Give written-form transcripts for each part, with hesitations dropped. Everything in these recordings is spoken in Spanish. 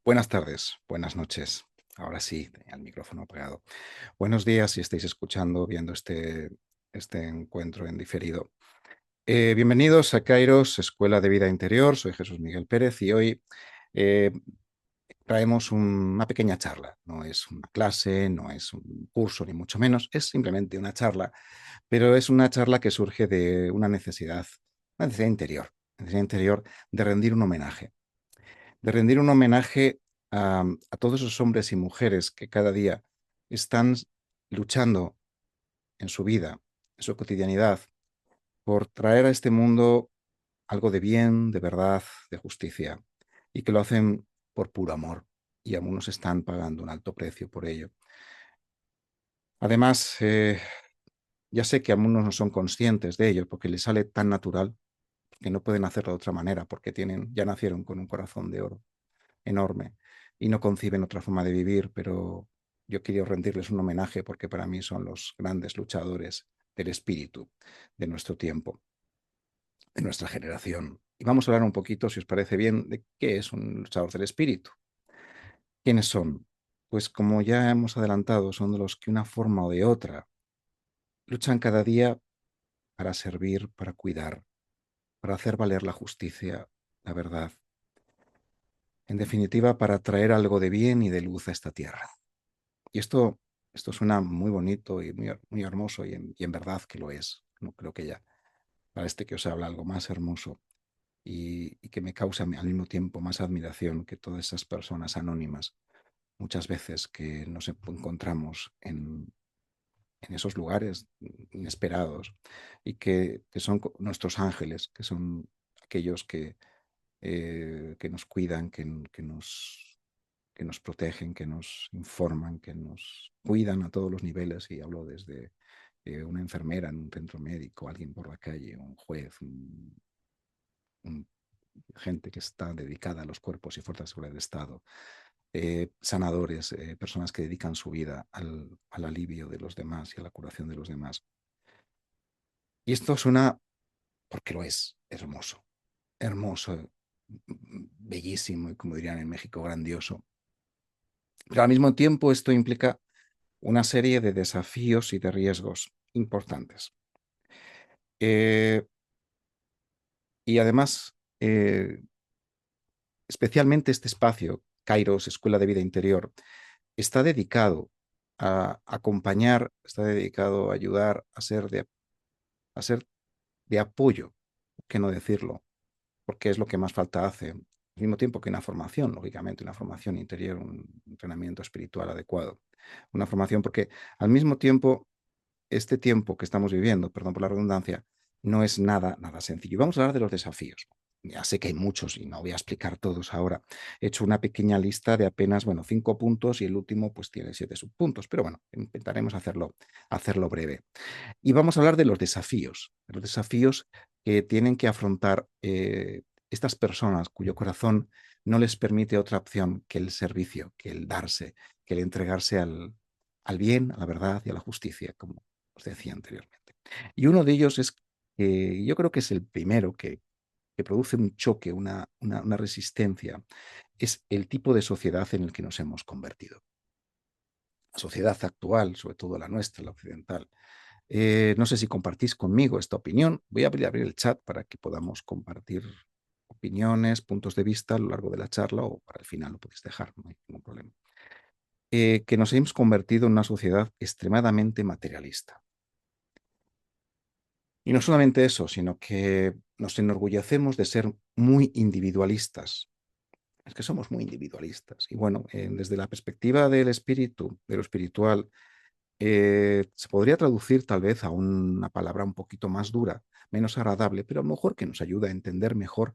Buenas tardes, buenas noches. Ahora sí, tenía el micrófono apagado. Buenos días si estáis escuchando, viendo este encuentro en diferido. Bienvenidos a Kairos, Escuela de Vida Interior. Soy Jesús Miguel Pérez y hoy eh, traemos una pequeña charla. No es una clase, no es un curso, ni mucho menos. Es simplemente una charla, pero es una charla que surge de una necesidad interior de rendir un homenaje a todos esos hombres y mujeres que cada día están luchando en su vida, en su cotidianidad, por traer a este mundo algo de bien, de verdad, de justicia, y que lo hacen por puro amor, y algunos están pagando un alto precio por ello. Además, ya sé que algunos no son conscientes de ello, porque les sale tan natural que no pueden hacerlo de otra manera, porque ya nacieron con un corazón de oro enorme y no conciben otra forma de vivir, pero yo quiero rendirles un homenaje porque para mí son los grandes luchadores del espíritu de nuestro tiempo, de nuestra generación. Y vamos a hablar un poquito, si os parece bien, de qué es un luchador del espíritu. ¿Quiénes son? Pues como ya hemos adelantado, son de los que una forma o de otra luchan cada día para servir, para cuidar, para hacer valer la justicia, la verdad, en definitiva, para traer algo de bien y de luz a esta tierra. Y esto suena muy bonito y muy hermoso, y en verdad que lo es. No creo que ya para este que os habla algo más hermoso y que me causa al mismo tiempo más admiración que todas esas personas anónimas, muchas veces que nos encontramos en esos lugares inesperados y que son nuestros ángeles, que son aquellos que nos cuidan, que nos protegen, que nos informan, que nos cuidan a todos los niveles, y hablo desde una enfermera en un centro médico, alguien por la calle, un juez, un gente que está dedicada a los cuerpos y fuerzas de seguridad del Estado, sanadores, personas que dedican su vida al alivio de los demás y a la curación de los demás. Y esto suena, porque lo es, hermoso, hermoso, bellísimo y, como dirían en México, grandioso. Pero al mismo tiempo esto implica una serie de desafíos y de riesgos importantes. Eh, y además, especialmente este espacio, Kairos, Escuela de Vida Interior, está dedicado a acompañar, está dedicado a ayudar, a ser de apoyo, ¿por qué no decirlo? Porque es lo que más falta hace. Al mismo tiempo que una formación, lógicamente, una formación interior, un entrenamiento espiritual adecuado. Una formación porque al mismo tiempo este tiempo que estamos viviendo, perdón por la redundancia, no es nada sencillo. Y vamos a hablar de los desafíos. Ya sé que hay muchos y no voy a explicar todos ahora. He hecho una pequeña lista de apenas, 5 puntos, y el último pues tiene 7 subpuntos, pero bueno, intentaremos hacerlo breve. Y vamos a hablar de los desafíos que tienen que afrontar estas personas cuyo corazón no les permite otra opción que el servicio, que el darse, que el entregarse al bien, a la verdad y a la justicia, como os decía anteriormente. Y uno de ellos es, yo creo que es el primero que produce un choque, una resistencia, es el tipo de sociedad en el que nos hemos convertido. La sociedad actual, sobre todo la nuestra, la occidental. No sé si compartís conmigo esta opinión. Voy a abrir el chat para que podamos compartir opiniones, puntos de vista a lo largo de la charla, o para el final lo podéis dejar, no hay ningún problema. Que nos hemos convertido en una sociedad extremadamente materialista. Y no solamente eso, sino que nos enorgullecemos de ser muy individualistas. Es que somos muy individualistas. Y bueno, desde la perspectiva del espíritu, de lo espiritual, se podría traducir tal vez a una palabra un poquito más dura, menos agradable, pero a lo mejor que nos ayuda a entender mejor,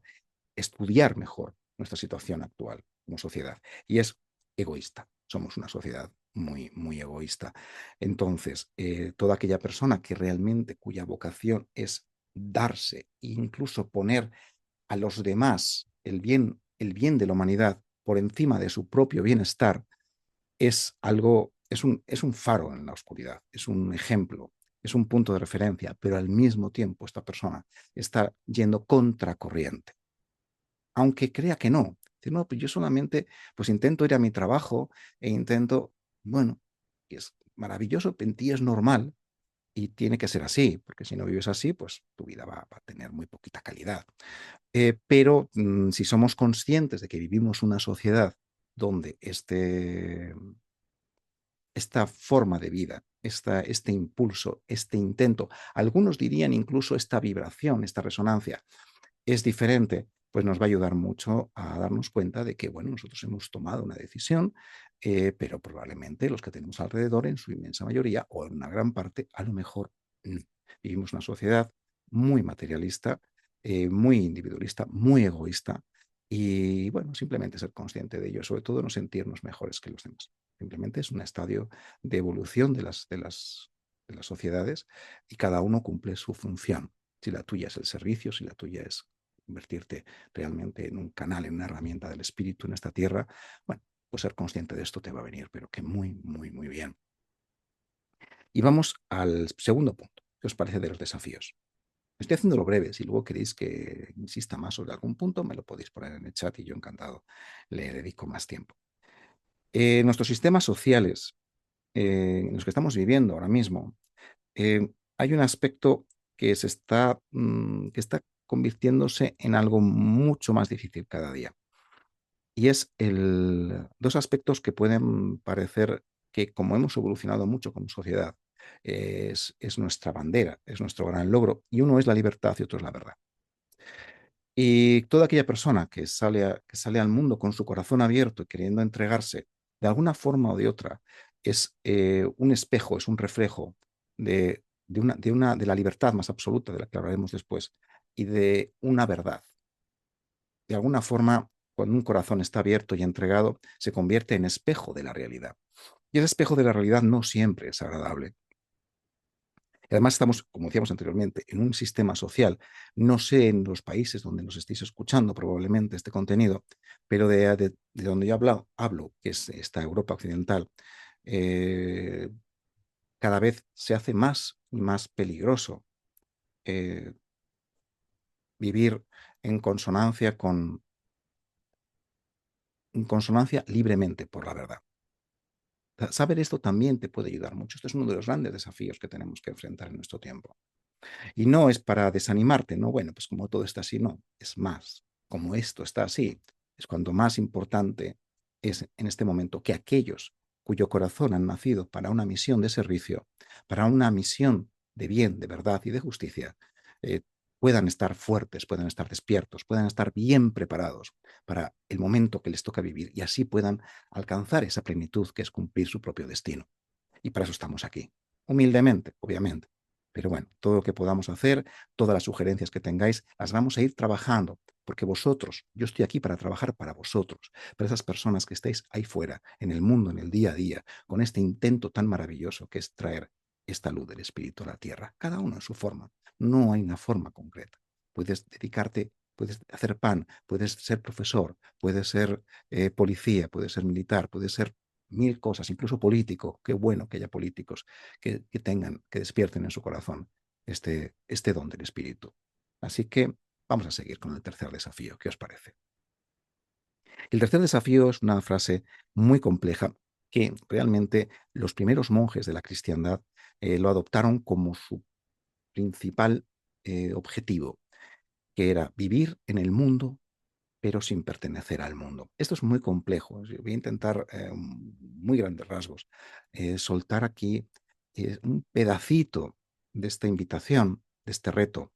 estudiar mejor nuestra situación actual como sociedad. Y es egoísta. Somos una sociedad muy egoísta. Entonces, toda aquella persona que realmente, cuya vocación es darse e incluso poner a los demás el bien de la humanidad por encima de su propio bienestar, es un faro en la oscuridad, es un ejemplo, es un punto de referencia, pero al mismo tiempo esta persona está yendo contracorriente. Aunque crea que no, Dice, no, pues yo solamente pues intento ir a mi trabajo e intento, bueno, es maravilloso, en ti es normal y tiene que ser así, porque si no vives así, pues tu vida va a tener muy poquita calidad. Pero si somos conscientes de que vivimos una sociedad donde esta forma de vida, este impulso, este intento, algunos dirían incluso esta vibración, esta resonancia, es diferente, pues nos va a ayudar mucho a darnos cuenta de que, bueno, nosotros hemos tomado una decisión, pero probablemente los que tenemos alrededor, en su inmensa mayoría o en una gran parte, a lo mejor no. Vivimos una sociedad muy materialista, muy individualista, muy egoísta y, bueno, simplemente ser consciente de ello, sobre todo no sentirnos mejores que los demás. Simplemente es un estadio de evolución de las sociedades y cada uno cumple su función. Si la tuya es el servicio, si la tuya es convertirte realmente en un canal, en una herramienta del espíritu en esta tierra, bueno, pues ser consciente de esto te va a venir, pero que muy, muy, muy bien. Y vamos al segundo punto. ¿Qué os parece de los desafíos? Estoy haciéndolo breve. Si luego queréis que insista más sobre algún punto, me lo podéis poner en el chat y yo encantado le dedico más tiempo. Nuestros sistemas sociales en los que estamos viviendo ahora mismo, hay un aspecto que está convirtiéndose en algo mucho más difícil cada día. Y es dos aspectos que pueden parecer que, como hemos evolucionado mucho como sociedad, es nuestra bandera, es nuestro gran logro, y uno es la libertad y otro es la verdad. Y toda aquella persona que sale al mundo con su corazón abierto y queriendo entregarse de alguna forma o de otra, es un espejo, es un reflejo de la libertad más absoluta, de la que hablaremos después, y de una verdad. De alguna forma, cuando un corazón está abierto y entregado, se convierte en espejo de la realidad. Y ese espejo de la realidad no siempre es agradable. Y además estamos, como decíamos anteriormente, en un sistema social. No sé en los países donde nos estéis escuchando probablemente este contenido, pero de donde yo hablo, que es esta Europa occidental, eh, cada vez se hace más y más peligroso eh, vivir en en consonancia libremente por la verdad. Saber esto también te puede ayudar mucho. Esto es uno de los grandes desafíos que tenemos que enfrentar en nuestro tiempo. Y no es para desanimarte, no, bueno, pues como todo está así, no, es más, como esto está así, es cuando más importante es en este momento que aquellos cuyo corazón han nacido para una misión de servicio, para una misión de bien, de verdad y de justicia, eh, puedan estar fuertes, puedan estar despiertos, puedan estar bien preparados para el momento que les toca vivir y así puedan alcanzar esa plenitud que es cumplir su propio destino. Y para eso estamos aquí. Humildemente, obviamente. Pero bueno, todo lo que podamos hacer, todas las sugerencias que tengáis, las vamos a ir trabajando, porque vosotros, yo estoy aquí para trabajar para vosotros, para esas personas que estáis ahí fuera, en el mundo, en el día a día, con este intento tan maravilloso que es traer esta luz del Espíritu a la tierra, cada uno en su forma. No hay una forma concreta. Puedes dedicarte, puedes hacer pan, puedes ser profesor, puedes ser policía, puedes ser militar, puedes ser mil cosas, incluso político. Qué bueno que haya políticos que tengan, que despierten en su corazón este don del espíritu. Así que vamos a seguir con el tercer desafío. ¿Qué os parece? El tercer desafío es una frase muy compleja que realmente los primeros monjes de la cristiandad lo adoptaron como su principal objetivo, que era vivir en el mundo pero sin pertenecer al mundo. Esto es muy complejo. Voy a intentar, muy grandes rasgos, soltar aquí un pedacito de esta invitación, de este reto,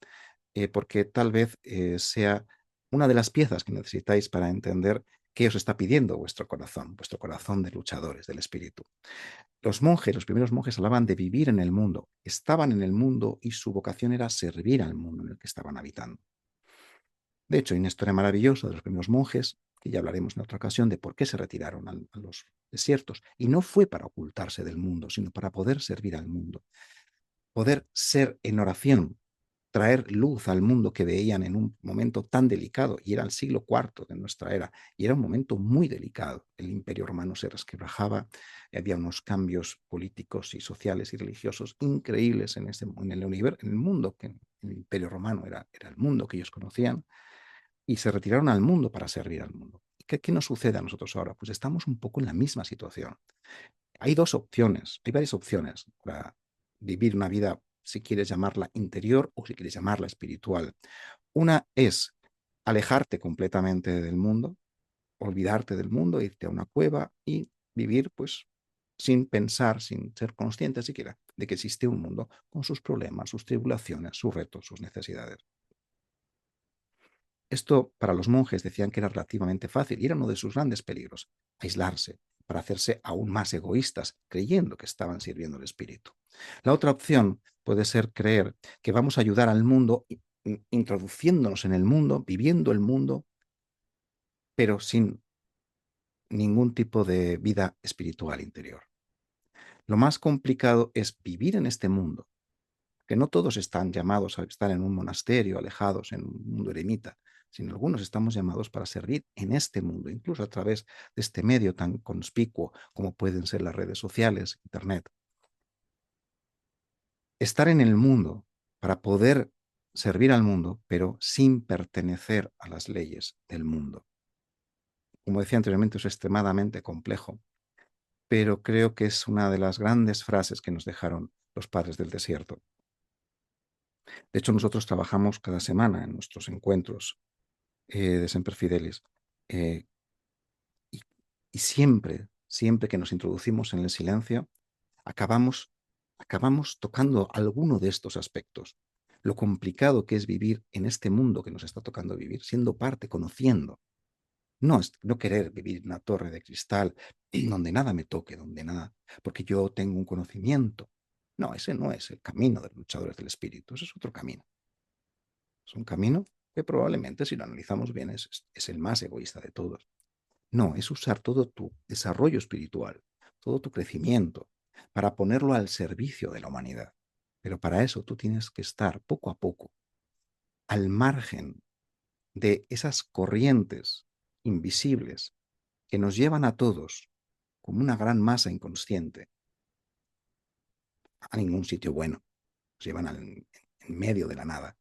porque tal vez sea una de las piezas que necesitáis para entender qué os está pidiendo vuestro corazón de luchadores del espíritu. Los monjes, los primeros monjes hablaban de vivir en el mundo, estaban en el mundo y su vocación era servir al mundo en el que estaban habitando. De hecho, hay una historia maravillosa de los primeros monjes, que ya hablaremos en otra ocasión, de por qué se retiraron a los desiertos. Y no fue para ocultarse del mundo, sino para poder servir al mundo, poder ser en oración, traer luz al mundo que veían en un momento tan delicado, y era el siglo IV de nuestra era, y era un momento muy delicado. El imperio romano se resquebrajaba, había unos cambios políticos y sociales y religiosos increíbles en el mundo, que el imperio romano era el mundo que ellos conocían, y se retiraron al mundo para servir al mundo. ¿Qué nos sucede a nosotros ahora? Pues estamos un poco en la misma situación. Hay dos opciones, hay varias opciones para vivir una vida, si quieres llamarla interior o si quieres llamarla espiritual. Una es alejarte completamente del mundo, olvidarte del mundo, irte a una cueva y vivir pues sin pensar, sin ser consciente siquiera de que existe un mundo con sus problemas, sus tribulaciones, sus retos, sus necesidades. Esto para los monjes decían que era relativamente fácil y era uno de sus grandes peligros, aislarse para hacerse aún más egoístas, creyendo que estaban sirviendo al espíritu. La otra opción puede ser creer que vamos a ayudar al mundo introduciéndonos en el mundo, viviendo el mundo, pero sin ningún tipo de vida espiritual interior. Lo más complicado es vivir en este mundo, que no todos están llamados a estar en un monasterio, alejados en un mundo eremita, sino algunos estamos llamados para servir en este mundo, incluso a través de este medio tan conspicuo como pueden ser las redes sociales, Internet. Estar en el mundo para poder servir al mundo, pero sin pertenecer a las leyes del mundo. Como decía anteriormente, es extremadamente complejo, pero creo que es una de las grandes frases que nos dejaron los padres del desierto. De hecho, nosotros trabajamos cada semana en nuestros encuentros de Semper Fidelis. eh, y, y siempre que nos introducimos en el silencio, acabamos, acabamos tocando alguno de estos aspectos. Lo complicado que es vivir en este mundo que nos está tocando vivir, siendo parte, conociendo. No querer vivir en una torre de cristal donde nada me toque, donde nada, porque yo tengo un conocimiento. No, ese no es el camino de los luchadores del espíritu, ese es otro camino. Es un camino que probablemente, si lo analizamos bien, es el más egoísta de todos. No, es usar todo tu desarrollo espiritual, todo tu crecimiento, para ponerlo al servicio de la humanidad. Pero para eso tú tienes que estar poco a poco al margen de esas corrientes invisibles que nos llevan a todos, como una gran masa inconsciente, a ningún sitio bueno. Nos llevan en medio de la nada.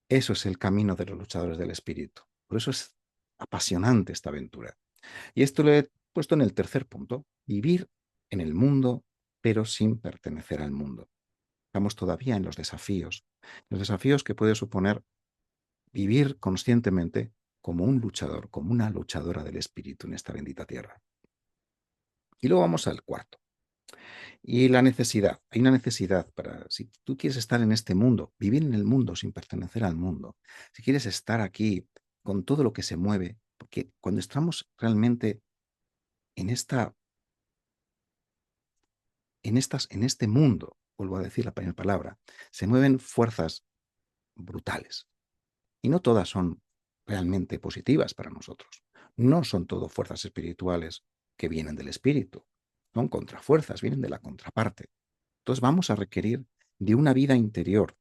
Eso es el camino de los luchadores del espíritu. Por eso es apasionante esta aventura. Y esto lo he puesto en el tercer punto, vivir en el mundo, pero sin pertenecer al mundo. Estamos todavía en los desafíos que puede suponer vivir conscientemente como un luchador, como una luchadora del espíritu en esta bendita tierra. Y luego vamos al cuarto. Y la necesidad. Hay una necesidad para, si tú quieres estar en este mundo, vivir en el mundo sin pertenecer al mundo, si quieres estar aquí con todo lo que se mueve, porque cuando estamos realmente en en este mundo, vuelvo a decir la primera palabra, se mueven fuerzas brutales. Y no todas son realmente positivas para nosotros. No son todo fuerzas espirituales que vienen del espíritu. Son contrafuerzas, vienen de la contraparte. Entonces vamos a requerir de una vida interior,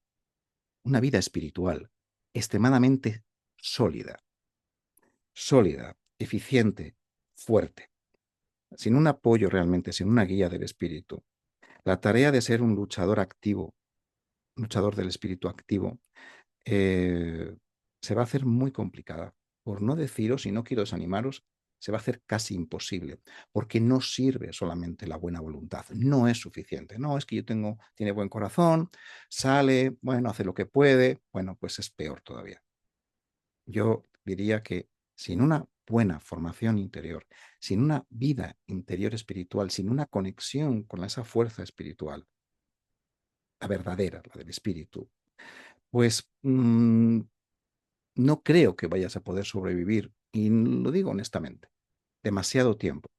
una vida espiritual, extremadamente sólida, sólida, eficiente, fuerte. Sin un apoyo realmente, sin una guía del espíritu, la tarea de ser un luchador activo, luchador del espíritu activo, eh, se va a hacer muy complicada. Por no deciros, y no quiero desanimaros, se va a hacer casi imposible, porque no sirve solamente la buena voluntad, no es suficiente. No, es que tiene buen corazón, sale, bueno, hace lo que puede, bueno, pues es peor todavía. Yo diría que sin una buena formación interior, sin una vida interior espiritual, sin una conexión con esa fuerza espiritual, la verdadera, la del espíritu, pues no creo que vayas a poder sobrevivir, y lo digo honestamente, demasiado tiempo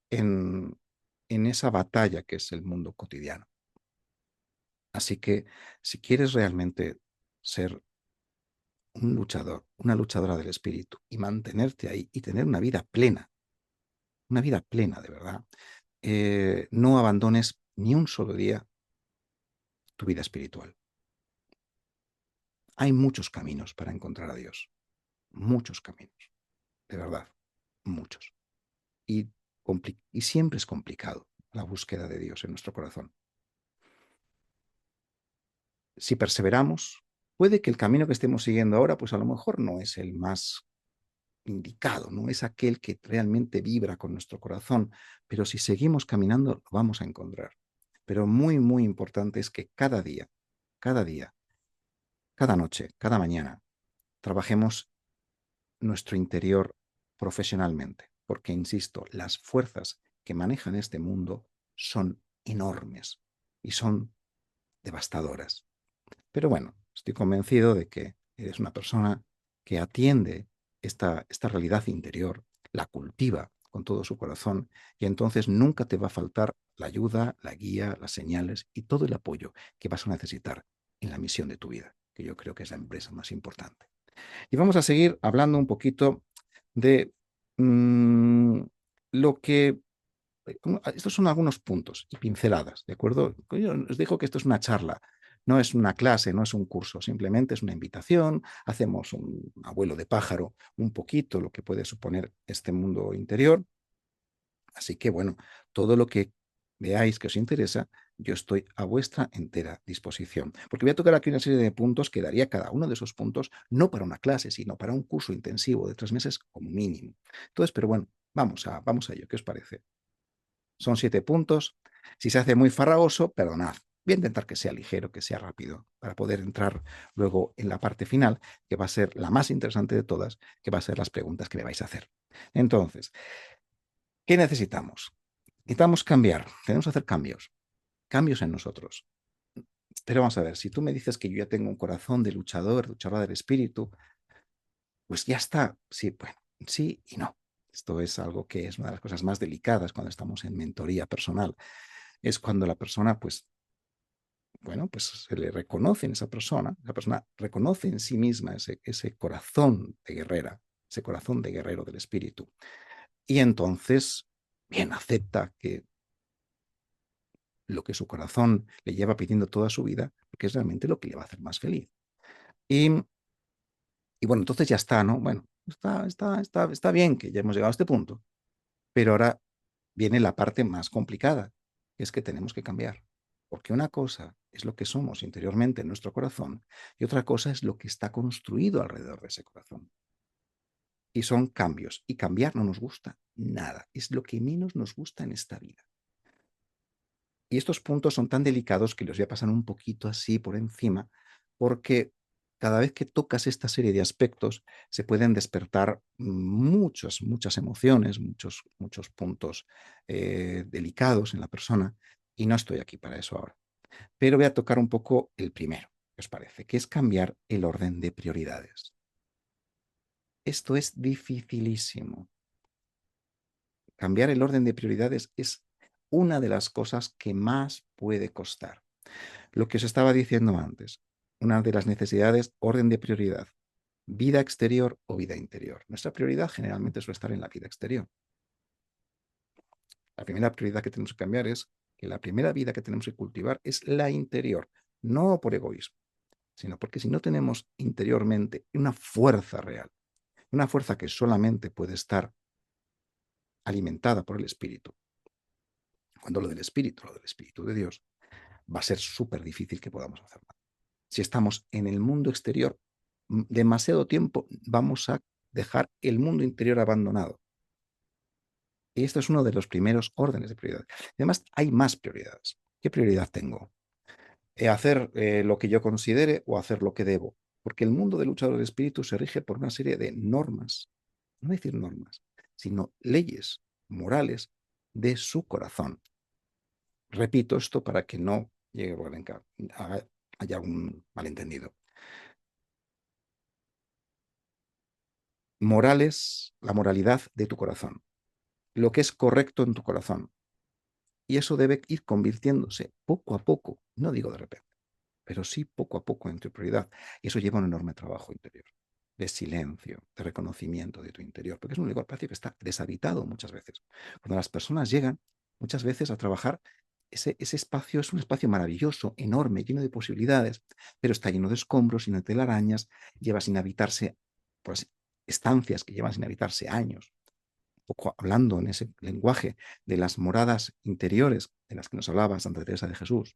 en, en esa batalla que es el mundo cotidiano. Así que si quieres realmente ser un luchador, una luchadora del espíritu y mantenerte ahí y tener una vida plena de verdad, no abandones ni un solo día tu vida espiritual. Hay muchos caminos para encontrar a Dios, muchos caminos, de verdad, muchos. Y, y siempre es complicado la búsqueda de Dios en nuestro corazón. Si perseveramos, puede que el camino que estemos siguiendo ahora, pues a lo mejor no es el más indicado, no es aquel que realmente vibra con nuestro corazón, pero si seguimos caminando lo vamos a encontrar. Pero muy, muy importante es que cada día, cada noche, cada mañana, trabajemos nuestro interior profesionalmente, porque, insisto, las fuerzas que manejan este mundo son enormes y son devastadoras. Pero bueno, estoy convencido de que eres una persona que atiende esta realidad interior, la cultiva con todo su corazón y entonces nunca te va a faltar la ayuda, la guía, las señales y todo el apoyo que vas a necesitar en la misión de tu vida, que yo creo que es la empresa más importante. Y vamos a seguir hablando un poquito de mmm, lo que estos son algunos puntos y pinceladas, ¿de acuerdo? Yo os digo que esto es una charla, no es una clase, no es un curso, simplemente es una invitación, hacemos un abuelo de pájaro, un poquito lo que puede suponer este mundo interior. Así que bueno, todo lo que veáis que os interesa, yo estoy a vuestra entera disposición. Porque voy a tocar aquí una serie de puntos que daría cada uno de esos puntos, no para una clase, sino para un curso intensivo de 3 meses como mínimo. Entonces, pero bueno, vamos a ello, ¿qué os parece? Son 7 puntos. Si se hace muy farragoso, perdonad. Voy a intentar que sea ligero, que sea rápido, para poder entrar luego en la parte final, que va a ser la más interesante de todas, que va a ser las preguntas que me vais a hacer. Entonces, ¿qué necesitamos? Necesitamos cambiar, tenemos que hacer cambios, cambios en nosotros. Pero vamos a ver, si tú me dices que yo ya tengo un corazón de luchador, luchador del espíritu, pues ya está. Sí, bueno, sí y no. Esto es algo que es una de las cosas más delicadas cuando estamos en mentoría personal. Es cuando la persona, pues, bueno, pues se le reconoce en esa persona, la persona reconoce en sí misma ese corazón de guerrera, ese corazón de guerrero del espíritu. Y entonces, bien, acepta que lo que su corazón le lleva pidiendo toda su vida, porque es realmente lo que le va a hacer más feliz. Y, y bueno, entonces ya está, ¿no? Bueno, está bien que ya hemos llegado a este punto, pero ahora viene la parte más complicada, que es que tenemos que cambiar. Porque una cosa es lo que somos interiormente en nuestro corazón y otra cosa es lo que está construido alrededor de ese corazón. Y son cambios. Y cambiar no nos gusta nada. Es lo que menos nos gusta en esta vida. Y estos puntos son tan delicados que los voy a pasar un poquito así por encima, porque cada vez que tocas esta serie de aspectos se pueden despertar muchas emociones, muchos puntos delicados en la persona, y no estoy aquí para eso ahora. Pero voy a tocar un poco el primero, ¿qué os parece? Que es cambiar el orden de prioridades. Esto es dificilísimo. Cambiar el orden de prioridades es una de las cosas que más puede costar. Lo que os estaba diciendo antes, una de las necesidades, orden de prioridad, vida exterior o vida interior. Nuestra prioridad generalmente suele estar en la vida exterior. La primera prioridad que tenemos que cambiar es que la primera vida que tenemos que cultivar es la interior, no por egoísmo, sino porque si no tenemos interiormente una fuerza real, una fuerza que solamente puede estar alimentada por el espíritu, cuando lo del espíritu de Dios, va a ser súper difícil que podamos hacer nada. Si estamos en el mundo exterior demasiado tiempo, vamos a dejar el mundo interior abandonado. Y esto es uno de los primeros órdenes de prioridad. Además, hay más prioridades. ¿Qué prioridad tengo? ¿Hacer lo que yo considere o hacer lo que debo? Porque el mundo del luchador del espíritu se rige por una serie de normas, no decir normas, sino leyes morales de su corazón. Repito esto para que no llegue a haya un malentendido. Morales, la moralidad de tu corazón, lo que es correcto en tu corazón. Y eso debe ir convirtiéndose poco a poco, no digo de repente, pero sí poco a poco en tu prioridad. Y eso lleva un enorme trabajo interior, de silencio, de reconocimiento de tu interior, porque es un lugar espacio que está deshabitado muchas veces. Cuando las personas llegan muchas veces a trabajar, ese espacio es un espacio maravilloso, enorme, lleno de posibilidades, pero está lleno de escombros, lleno de telarañas, lleva sin habitarse, pues, estancias que llevan sin habitarse años. Poco hablando en ese lenguaje de las moradas interiores de las que nos hablaba Santa Teresa de Jesús.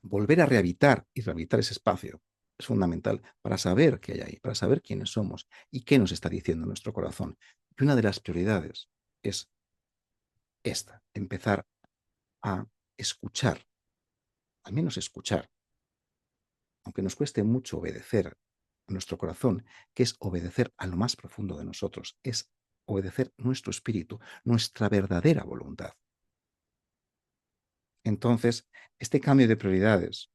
Volver a rehabilitar y rehabilitar ese espacio Es fundamental para saber qué hay ahí, para saber quiénes somos y qué nos está diciendo nuestro corazón. Y una de las prioridades es esta, empezar a escuchar, al menos escuchar, aunque nos cueste mucho obedecer a nuestro corazón, que es obedecer a lo más profundo de nosotros, es obedecer nuestro espíritu, nuestra verdadera voluntad. Entonces, este cambio de prioridades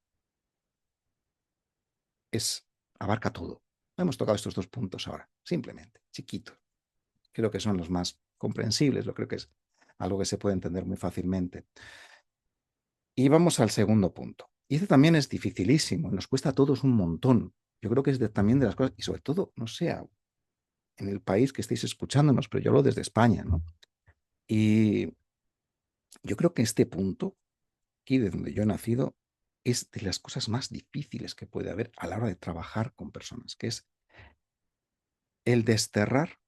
abarca todo. Hemos tocado estos dos puntos ahora, simplemente, chiquitos. Creo que son los más comprensibles, lo creo que es algo que se puede entender muy fácilmente. Y vamos al segundo punto. Y este también es dificilísimo, nos cuesta a todos un montón. Yo creo que es también de las cosas, y sobre todo, no sé, en el país que estéis escuchándonos, pero yo hablo desde España, ¿no? Y yo creo que este punto, aquí de donde yo he nacido, es de las cosas más difíciles que puede haber a la hora de trabajar con personas, que es el desterrar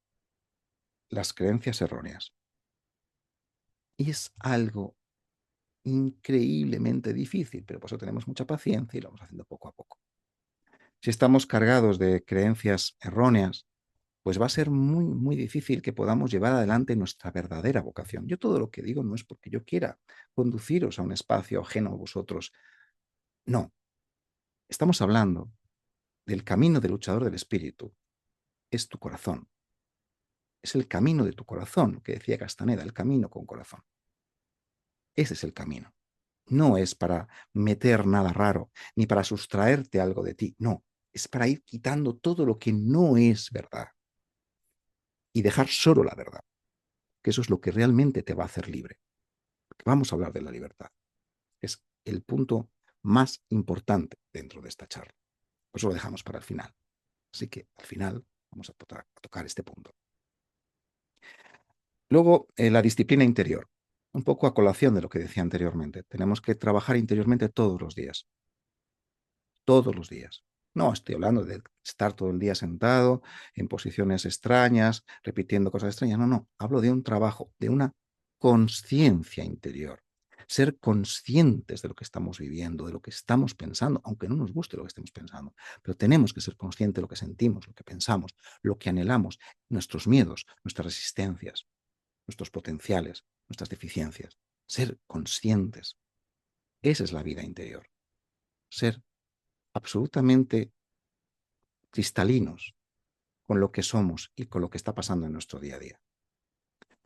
las creencias erróneas. Y es algo increíblemente difícil, pero por eso tenemos mucha paciencia y lo vamos haciendo poco a poco. Si estamos cargados de creencias erróneas, pues va a ser muy, muy difícil que podamos llevar adelante nuestra verdadera vocación. Yo todo lo que digo no es porque yo quiera conduciros a un espacio ajeno a vosotros. No, estamos hablando del camino del luchador del espíritu. Es tu corazón. Es el camino de tu corazón, que decía Castaneda, el camino con corazón. Ese es el camino. No es para meter nada raro, ni para sustraerte algo de ti. No, es para ir quitando todo lo que no es verdad y dejar solo la verdad, que eso es lo que realmente te va a hacer libre. Porque vamos a hablar de la libertad. Es el punto más importante dentro de esta charla. Por eso lo dejamos para el final. Así que al final vamos a tocar este punto. Luego, la disciplina interior. Un poco a colación de lo que decía anteriormente. Tenemos que trabajar interiormente todos los días. Todos los días. No estoy hablando de estar todo el día sentado en posiciones extrañas, repitiendo cosas extrañas. No, no. Hablo de un trabajo, de una conciencia interior. Ser conscientes de lo que estamos viviendo, de lo que estamos pensando, aunque no nos guste lo que estemos pensando. Pero tenemos que ser conscientes de lo que sentimos, lo que pensamos, lo que anhelamos, nuestros miedos, nuestras resistencias, nuestros potenciales, nuestras deficiencias. Ser conscientes. Esa es la vida interior. Ser absolutamente cristalinos con lo que somos y con lo que está pasando en nuestro día a día.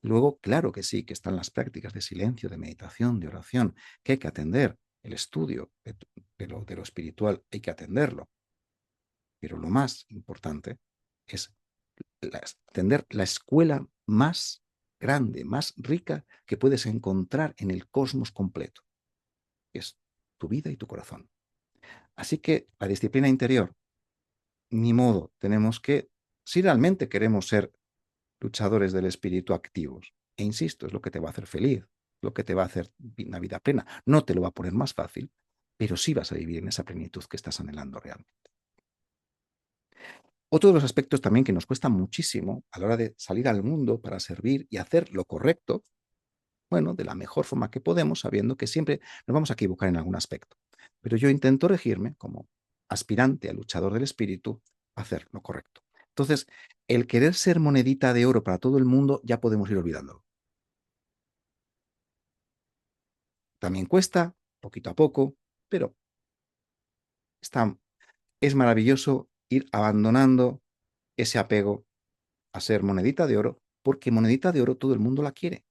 Luego, claro que sí, que están las prácticas de silencio, de meditación, de oración, que hay que atender. El estudio de lo espiritual hay que atenderlo. Pero lo más importante es atender la escuela más grande, más rica que puedes encontrar en el cosmos completo, que es tu vida y tu corazón. Así que la disciplina interior, ni modo, tenemos que, si realmente queremos ser luchadores del espíritu activos, e insisto, es lo que te va a hacer feliz, lo que te va a hacer una vida plena, no te lo va a poner más fácil, pero sí vas a vivir en esa plenitud que estás anhelando realmente. Otro de los aspectos también que nos cuesta muchísimo a la hora de salir al mundo para servir y hacer lo correcto, bueno, de la mejor forma que podemos, sabiendo que siempre nos vamos a equivocar en algún aspecto. Pero yo intento regirme como aspirante a luchador del espíritu a hacer lo correcto. Entonces, el querer ser monedita de oro para todo el mundo, ya podemos ir olvidándolo. También cuesta, poquito a poco, pero es maravilloso ir abandonando ese apego a ser monedita de oro, porque monedita de oro todo el mundo la quiere.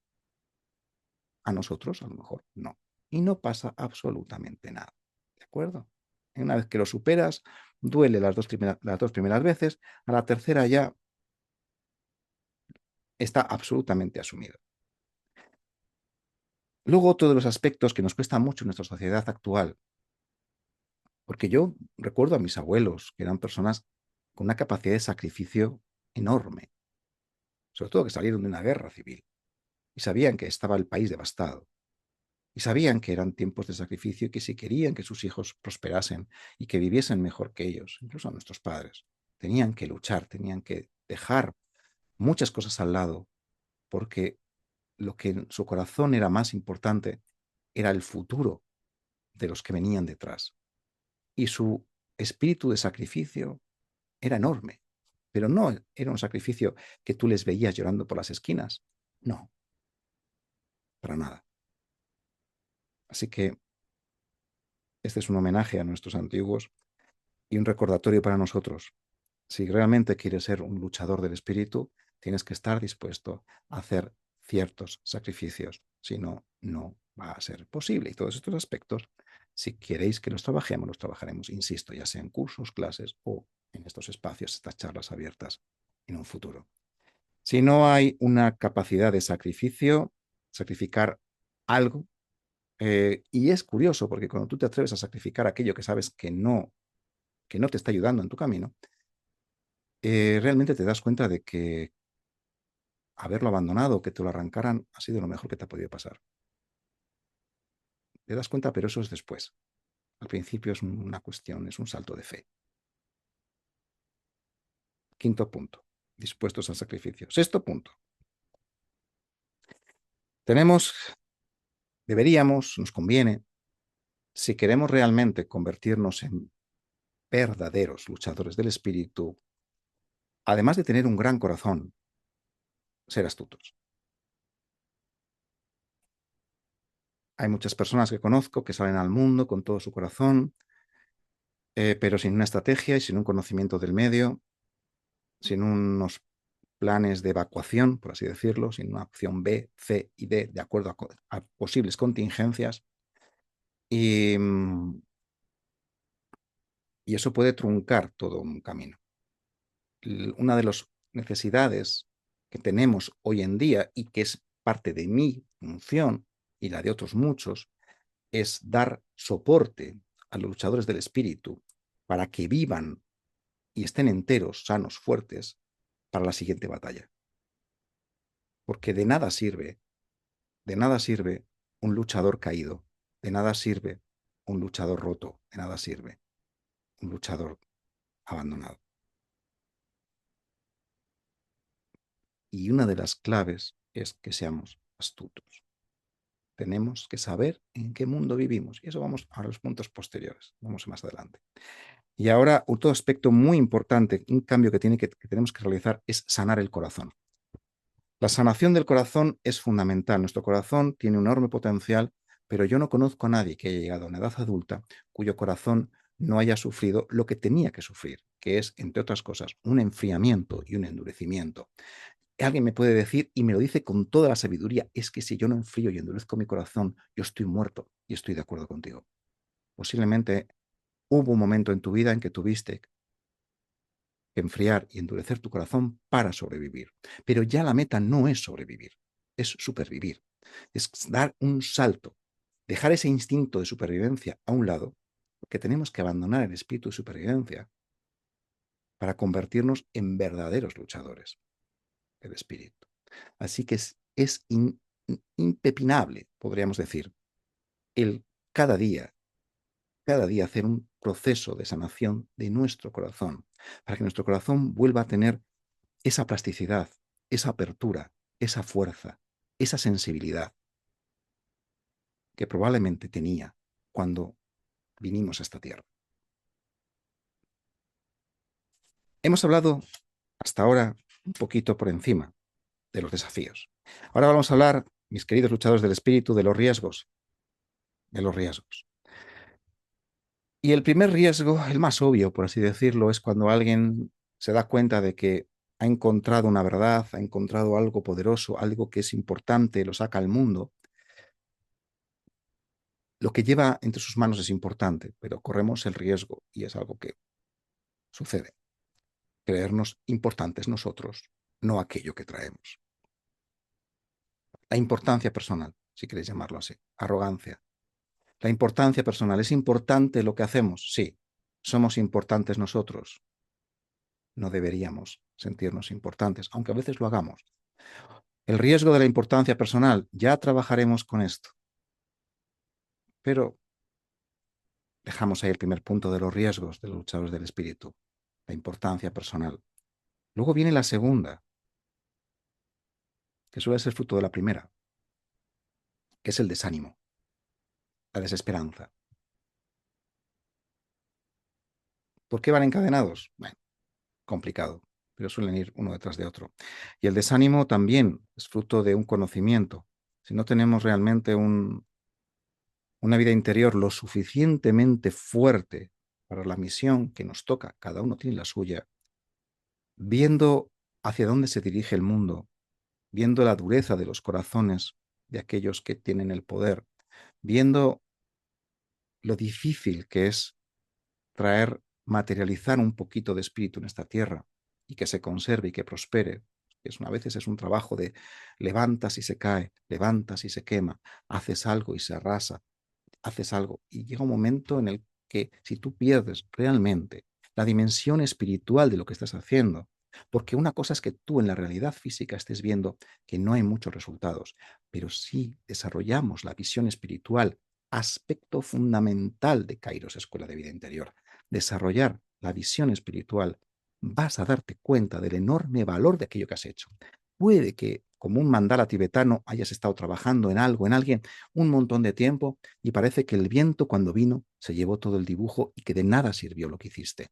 A nosotros, a lo mejor, no. Y no pasa absolutamente nada. ¿De acuerdo? Y una vez que lo superas, duele las dos primeras veces, a la tercera ya está absolutamente asumido. Luego, otro de los aspectos que nos cuesta mucho en nuestra sociedad actual, porque yo recuerdo a mis abuelos, que eran personas con una capacidad de sacrificio enorme, sobre todo que salieron de una guerra civil, y sabían que estaba el país devastado, y sabían que eran tiempos de sacrificio y que si querían que sus hijos prosperasen y que viviesen mejor que ellos, incluso a nuestros padres, tenían que luchar, tenían que dejar muchas cosas al lado, porque lo que en su corazón era más importante era el futuro de los que venían detrás. Y su espíritu de sacrificio era enorme, pero no era un sacrificio que tú les veías llorando por las esquinas. No, para nada. Así que este es un homenaje a nuestros antiguos y un recordatorio para nosotros. Si realmente quieres ser un luchador del espíritu, tienes que estar dispuesto a hacer ciertos sacrificios. Si no, no va a ser posible. Y todos estos aspectos, si queréis que los trabajemos, los trabajaremos, insisto, ya sea en cursos, clases o en estos espacios, estas charlas abiertas en un futuro. Si no hay una capacidad de sacrificio, sacrificar algo, y es curioso porque cuando tú te atreves a sacrificar aquello que sabes que no te está ayudando en tu camino, realmente te das cuenta de que haberlo abandonado, que te lo arrancaran, ha sido lo mejor que te ha podido pasar. Te das cuenta, pero eso es después. Al principio es una cuestión, es un salto de fe. Quinto punto, dispuestos al sacrificio. Sexto punto, deberíamos, nos conviene, si queremos realmente convertirnos en verdaderos luchadores del espíritu, además de tener un gran corazón, ser astutos. Hay muchas personas que conozco que salen al mundo con todo su corazón, pero sin una estrategia y sin un conocimiento del medio, sin unos planes de evacuación, por así decirlo, sin una opción B, C y D, de acuerdo a posibles contingencias. Y, y eso puede truncar todo un camino. Una de las necesidades que tenemos hoy en día y que es parte de mi función y la de otros muchos, es dar soporte a los luchadores del espíritu para que vivan y estén enteros, sanos, fuertes para la siguiente batalla. Porque de nada sirve un luchador caído, de nada sirve un luchador roto, de nada sirve un luchador abandonado. Y una de las claves es que seamos astutos. Tenemos que saber en qué mundo vivimos. Y eso vamos a los puntos posteriores, vamos más adelante. Y ahora, otro aspecto muy importante, un cambio que tenemos que realizar es sanar el corazón. La sanación del corazón es fundamental. Nuestro corazón tiene un enorme potencial, pero yo no conozco a nadie que haya llegado a una edad adulta cuyo corazón no haya sufrido lo que tenía que sufrir, que es, entre otras cosas, un enfriamiento y un endurecimiento. Alguien me puede decir, y me lo dice con toda la sabiduría, es que si yo no enfrío y endurezco mi corazón, yo estoy muerto, y estoy de acuerdo contigo. Posiblemente hubo un momento en tu vida en que tuviste que enfriar y endurecer tu corazón para sobrevivir. Pero ya la meta no es sobrevivir, es supervivir. Es dar un salto, dejar ese instinto de supervivencia a un lado, porque tenemos que abandonar el espíritu de supervivencia para convertirnos en verdaderos luchadores del espíritu. Así que es impepinable, podríamos decir, el cada día hacer un proceso de sanación de nuestro corazón, para que nuestro corazón vuelva a tener esa plasticidad, esa apertura, esa fuerza, esa sensibilidad que probablemente tenía cuando vinimos a esta tierra. Hemos hablado hasta ahora un poquito por encima de los desafíos. Ahora vamos a hablar, mis queridos luchadores del espíritu, de los riesgos. De los riesgos. Y el primer riesgo, el más obvio, por así decirlo, es cuando alguien se da cuenta de que ha encontrado una verdad, ha encontrado algo poderoso, algo que es importante, lo saca al mundo. Lo que lleva entre sus manos es importante, pero corremos el riesgo, y es algo que sucede, creernos importantes nosotros, no aquello que traemos. La importancia personal, si queréis llamarlo así, arrogancia. La importancia personal, ¿es importante lo que hacemos? Sí. ¿Somos importantes nosotros? No deberíamos sentirnos importantes, aunque a veces lo hagamos. El riesgo de la importancia personal, ya trabajaremos con esto. Pero dejamos ahí el primer punto de los riesgos de los luchadores del espíritu, la importancia personal. Luego viene la segunda, que suele ser fruto de la primera, que es el desánimo, la desesperanza. ¿Por qué van encadenados? Bueno, complicado, pero suelen ir uno detrás de otro. Y el desánimo también es fruto de un conocimiento. Si no tenemos realmente una vida interior lo suficientemente fuerte para la misión que nos toca, cada uno tiene la suya, viendo hacia dónde se dirige el mundo, viendo la dureza de los corazones de aquellos que tienen el poder, viendo lo difícil que es traer, materializar un poquito de espíritu en esta tierra y que se conserve y que prospere. A veces es un trabajo de levantas y se cae, levantas y se quema, haces algo y se arrasa, haces algo. Y llega un momento en el que si tú pierdes realmente la dimensión espiritual de lo que estás haciendo, porque una cosa es que tú en la realidad física estés viendo que no hay muchos resultados, pero si desarrollamos la visión espiritual, aspecto fundamental de Kairos Escuela de Vida Interior, desarrollar la visión espiritual, vas a darte cuenta del enorme valor de aquello que has hecho. Puede que, como un mandala tibetano, hayas estado trabajando en algo, en alguien, un montón de tiempo y parece que el viento cuando vino se llevó todo el dibujo y que de nada sirvió lo que hiciste.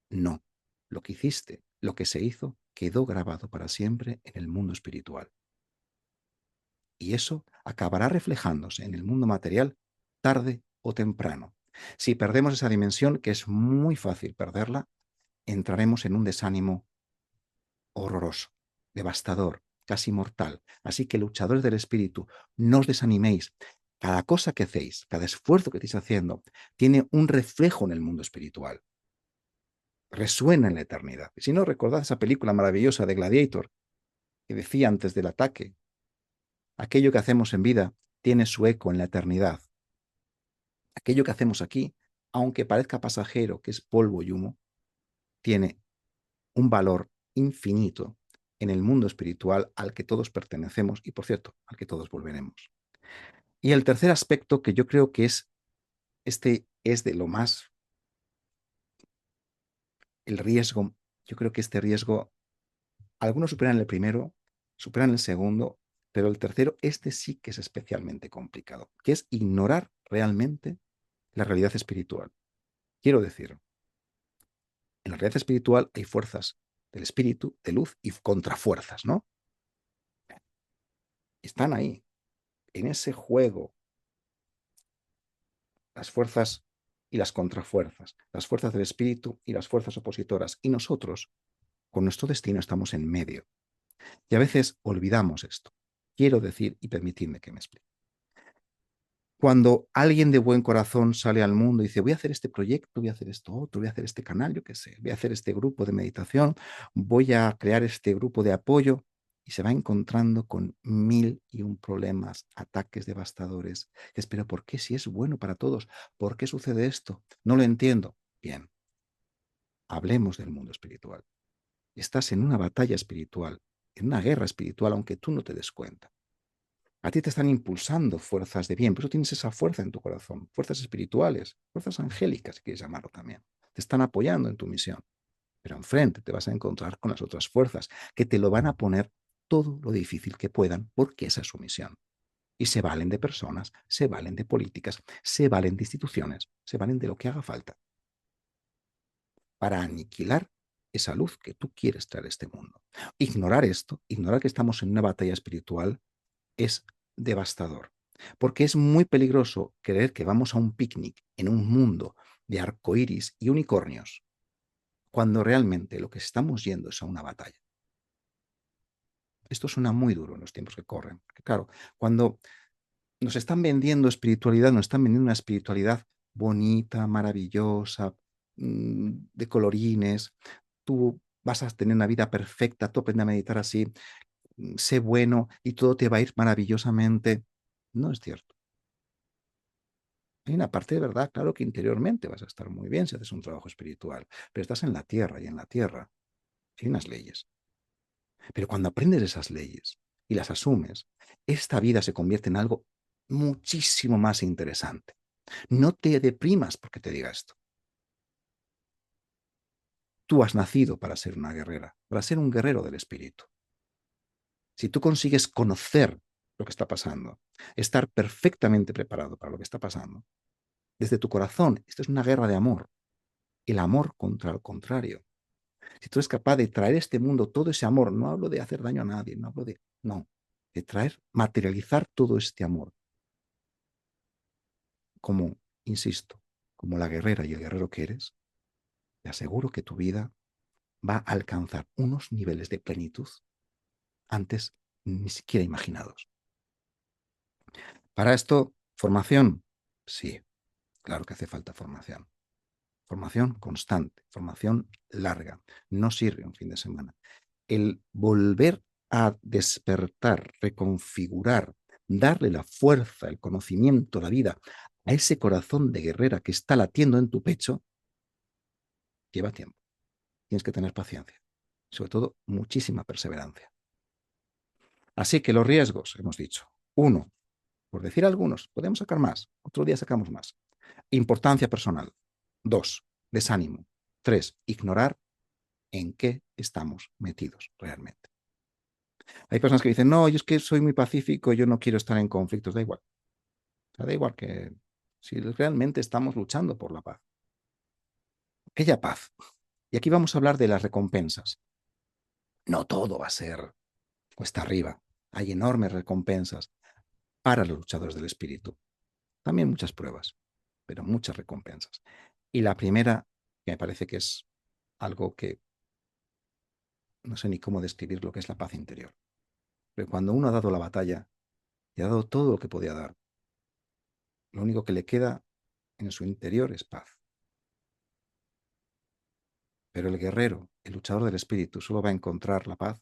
No, lo que hiciste, lo que se hizo, quedó grabado para siempre en el mundo espiritual. Y eso acabará reflejándose en el mundo material tarde o temprano. Si perdemos esa dimensión, que es muy fácil perderla, entraremos en un desánimo horroroso, devastador, casi mortal. Así que luchadores del espíritu, no os desaniméis. Cada cosa que hacéis, cada esfuerzo que estáis haciendo, tiene un reflejo en el mundo espiritual. Resuena en la eternidad. Si no, recordad esa película maravillosa de Gladiator, que decía antes del ataque, aquello que hacemos en vida tiene su eco en la eternidad. Aquello que hacemos aquí, aunque parezca pasajero, que es polvo y humo, tiene un valor infinito en el mundo espiritual al que todos pertenecemos y, por cierto, al que todos volveremos. Y el tercer aspecto que yo creo que es de lo más, el riesgo, yo creo que este riesgo, algunos superan el primero, superan el segundo, pero el tercero, este sí que es especialmente complicado, que es ignorar realmente la realidad espiritual. Quiero decir, en la realidad espiritual hay fuerzas del espíritu, de luz y contrafuerzas, ¿no? Están ahí, en ese juego, las fuerzas y las contrafuerzas, las fuerzas del espíritu y las fuerzas opositoras. Y nosotros, con nuestro destino, estamos en medio. Y a veces olvidamos esto. Quiero decir, y permitidme que me explique. Cuando alguien de buen corazón sale al mundo y dice, voy a hacer este proyecto, voy a hacer esto otro, voy a hacer este canal, yo qué sé, voy a hacer este grupo de meditación, voy a crear este grupo de apoyo, y se va encontrando con mil y un problemas, ataques devastadores. Pero ¿por qué si es bueno para todos? ¿Por qué sucede esto? No lo entiendo. Bien, hablemos del mundo espiritual. Estás en una batalla espiritual, en una guerra espiritual, aunque tú no te des cuenta. A ti te están impulsando fuerzas de bien, por eso tienes esa fuerza en tu corazón, fuerzas espirituales, fuerzas angélicas, si quieres llamarlo también. Te están apoyando en tu misión, pero enfrente te vas a encontrar con las otras fuerzas que te lo van a poner todo lo difícil que puedan, porque esa es su misión. Y se valen de personas, se valen de políticas, se valen de instituciones, se valen de lo que haga falta para aniquilar esa luz que tú quieres traer a este mundo. Ignorar esto, ignorar que estamos en una batalla espiritual, es devastador, porque es muy peligroso creer que vamos a un picnic en un mundo de arcoíris y unicornios, cuando realmente lo que estamos yendo es a una batalla. Esto suena muy duro en los tiempos que corren, porque claro, cuando nos están vendiendo espiritualidad, nos están vendiendo una espiritualidad bonita, maravillosa, de colorines, tú vas a tener una vida perfecta, tú aprendes a meditar así, sé bueno y todo te va a ir maravillosamente. No es cierto. Hay una parte de verdad, claro que interiormente vas a estar muy bien si haces un trabajo espiritual, pero estás en la tierra y en la tierra hay unas leyes. Pero cuando aprendes esas leyes y las asumes, esta vida se convierte en algo muchísimo más interesante. No te deprimas porque te diga esto. Tú has nacido para ser una guerrera, para ser un guerrero del espíritu. Si tú consigues conocer lo que está pasando, estar perfectamente preparado para lo que está pasando, desde tu corazón, esto es una guerra de amor. el amor contra el contrario. Si tú eres capaz de traer a este mundo todo ese amor, no hablo de hacer daño a nadie, no hablo de, no, de traer, materializar todo este amor, como, insisto, como la guerrera y el guerrero que eres, te aseguro que tu vida va a alcanzar unos niveles de plenitud antes ni siquiera imaginados. Para esto, formación, sí, claro que hace falta formación. Formación constante, formación larga. No sirve un fin de semana. El volver a despertar, reconfigurar, darle la fuerza, el conocimiento, la vida a ese corazón de guerrera que está latiendo en tu pecho, lleva tiempo. Tienes que tener paciencia. Sobre todo, muchísima perseverancia. Así que los riesgos, hemos dicho. Uno, por decir algunos, podemos sacar más. Otro día sacamos más. Importancia personal. Dos, desánimo. Tres, ignorar en qué estamos metidos realmente. Hay personas que dicen, no, yo es que soy muy pacífico, yo no quiero estar en conflictos, da igual. O sea, da igual que si realmente estamos luchando por la paz. Aquella paz. Y aquí vamos a hablar de las recompensas. No todo va a ser cuesta arriba. Hay enormes recompensas para los luchadores del espíritu. También muchas pruebas, pero muchas recompensas. Y la primera, que me parece que es algo que no sé ni cómo describir lo que es la paz interior. Pero cuando uno ha dado la batalla y ha dado todo lo que podía dar, lo único que le queda en su interior es paz. Pero el guerrero, el luchador del espíritu, solo va a encontrar la paz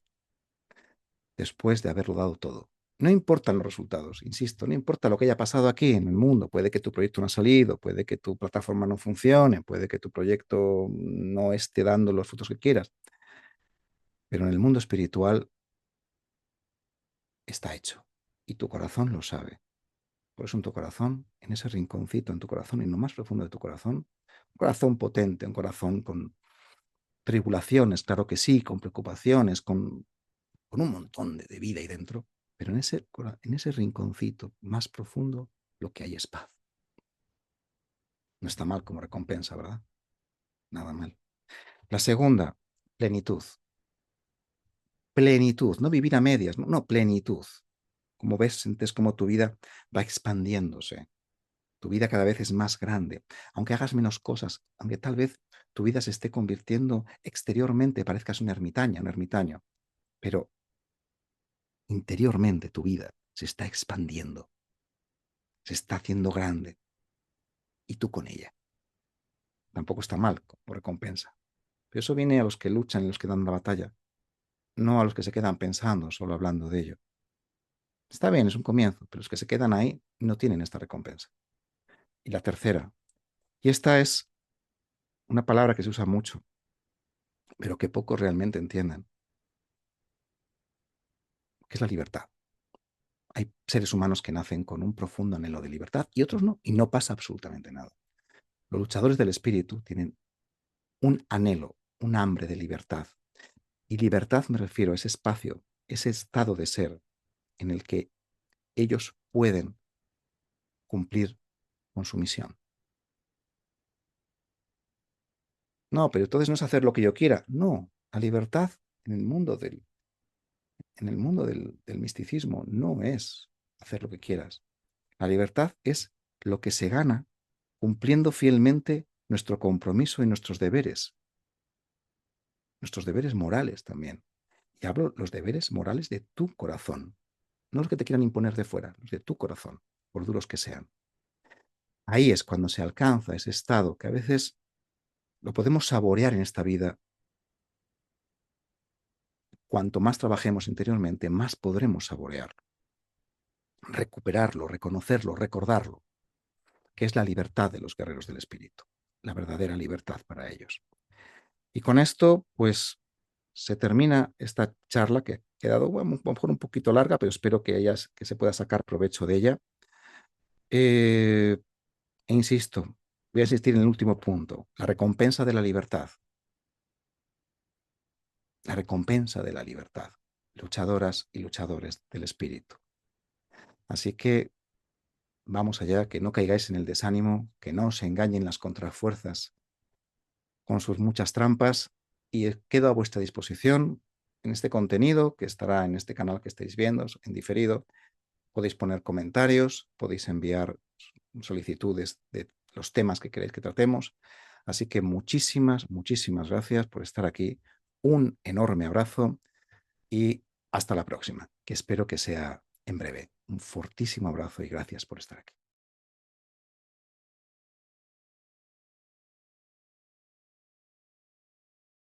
después de haberlo dado todo. No importan los resultados, insisto, no importa lo que haya pasado aquí en el mundo. Puede que tu proyecto no ha salido, puede que tu plataforma no funcione, puede que tu proyecto no esté dando los frutos que quieras. Pero en el mundo espiritual está hecho y tu corazón lo sabe. Por eso en tu corazón, en ese rinconcito en tu corazón, en lo más profundo de tu corazón, un corazón potente, un corazón con tribulaciones, claro que sí, con preocupaciones, con un montón de vida ahí dentro, pero en ese rinconcito más profundo lo que hay es paz. No está mal como recompensa, ¿verdad? Nada mal. La segunda, plenitud. Plenitud, no vivir a medias, no, no, plenitud. Como ves, sientes como tu vida va expandiéndose. Tu vida cada vez es más grande. Aunque hagas menos cosas, aunque tal vez tu vida se esté convirtiendo exteriormente, parezcas una ermitaña, un ermitaño, pero interiormente tu vida se está expandiendo, se está haciendo grande y tú con ella. Tampoco está mal como recompensa. Pero eso viene a los que luchan y los que dan la batalla, no a los que se quedan pensando, solo hablando de ello. Está bien, es un comienzo, pero los que se quedan ahí no tienen esta recompensa. Y la tercera, y esta es una palabra que se usa mucho, pero que pocos realmente entienden, que es la libertad. Hay seres humanos que nacen con un profundo anhelo de libertad y otros no, y no pasa absolutamente nada. Los luchadores del espíritu tienen un anhelo, un hambre de libertad. Y libertad me refiero a ese espacio, ese estado de ser en el que ellos pueden cumplir con su misión. No, pero entonces no es hacer lo que yo quiera. No, la libertad en el mundo del misticismo no es hacer lo que quieras. La libertad es lo que se gana cumpliendo fielmente nuestro compromiso y nuestros deberes morales también. Y hablo los deberes morales de tu corazón, no los que te quieran imponer de fuera, los de tu corazón, por duros que sean. Ahí es cuando se alcanza ese estado que a veces lo podemos saborear en esta vida. Cuanto más trabajemos interiormente, más podremos saborear, recuperarlo, reconocerlo, recordarlo, que es la libertad de los guerreros del espíritu, la verdadera libertad para ellos. Y con esto, pues, se termina esta charla que ha quedado, bueno, a lo mejor un poquito larga, pero espero que se pueda sacar provecho de ella. E insisto, voy a insistir en el último punto, la recompensa de la libertad. La recompensa de la libertad, luchadoras y luchadores del espíritu. Así que vamos allá, que no caigáis en el desánimo, que no os engañen las contrafuerzas con sus muchas trampas, y quedo a vuestra disposición en este contenido que estará en este canal que estáis viendo, en diferido. Podéis poner comentarios, podéis enviar solicitudes de los temas que queréis que tratemos. Así que muchísimas, muchísimas gracias por estar aquí. Un enorme abrazo y hasta la próxima, que espero que sea en breve. Un fortísimo abrazo y gracias por estar aquí.